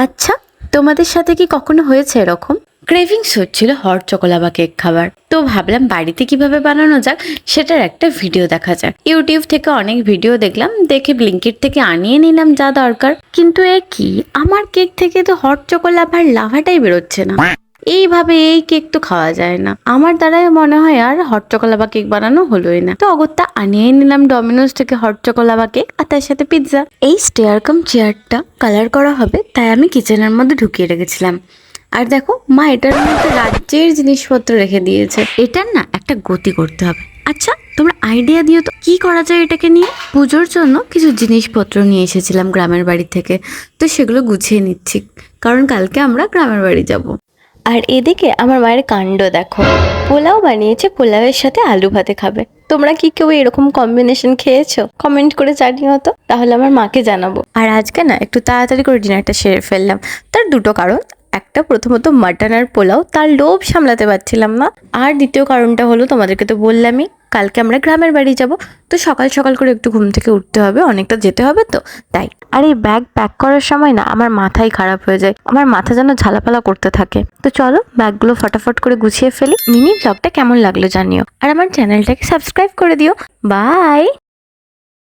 আচ্ছা, তোমাদের সাথে কি কখনো হয়েছে এরকম? ক্রেভিংস হচ্ছিল হট চকোলাভা কেক খাবার, তো ভাবলাম বাড়িতে কিভাবে বানানো যাক সেটার একটা ভিডিও দেখা যাক। ইউটিউব থেকে অনেক ভিডিও দেখলাম, দেখে ব্লিঙ্কিট থেকে আনিয়ে নিলাম যা দরকার। কিন্তু এ কি, আমার কেক থেকে তো হট চকোলাভার লাভাটাই বেরোচ্ছে না। এইভাবে এই কেক তো খাওয়া যায় না, আমার দ্বারাই মনে হয় আর হট চকোলাভা কেক বানানো হলোই না। তো অগত্যা আনিয়ে নিলাম ডমিনোজ থেকে হট চকোলাভা কেক আর তার সাথে পিৎজা। এই স্টেয়ার কাম চেয়ারটা কালার করা হবে তাই আমি কিচেনের মধ্যে ঢুকিয়ে রেখেছিলাম। আর দেখো মা এটার মধ্যে রাজ্যের জিনিসপত্র রেখে দিয়েছে। এটার না একটা গতি করতে হবে। আচ্ছা তোমরা আইডিয়া দিও তো কি করা যায় এটাকে নিয়ে। পুজোর জন্য কিছু জিনিসপত্র নিয়ে এসেছিলাম গ্রামের বাড়ি থেকে, তো সেগুলো গুছিয়ে নিচ্ছি কারণ কালকে আমরা গ্রামের বাড়ি যাব। আর এদিকে আমার মায়ের কাণ্ড দেখো, পোলাও বানিয়েছে, পোলাওয়ের সাথে আলু ভাতে খাবে। তোমরা কি কেউ এরকম কম্বিনেশন খেয়েছো? কমেন্ট করে জানিও তো, তাহলে আমার মাকে জানাবো। আর আজকে না একটু তাড়াতাড়ি করে ডিনারটা সেরে ফেললাম, তার দুটো কারণ। একটা, প্রথমত মাটন আর পোলাও, তার লোভ সামলাতে পারছিলাম না। আর দ্বিতীয় কারণটা হলো তোমাদেরকে তো বললামই, কালকে আমরা গ্রামের বাড়ি যাব, তো সকাল সকাল করে একটু ঘুম থেকে উঠতে হবে, অনেকটা যেতে হবে তো তাই। আর এই ব্যাগ প্যাক করার সময় না আমার মাথাই খারাপ হয়ে যায়, আমার মাথা যেন ঝালাপালা করতে থাকে। তো চলো ব্যাগগুলো ফটাফট করে গুছিয়ে ফেলি। মিনি ব্লগটা কেমন লাগলো জানিও, আর আমার চ্যানেলটাকে সাবস্ক্রাইব করে দিও। বাই।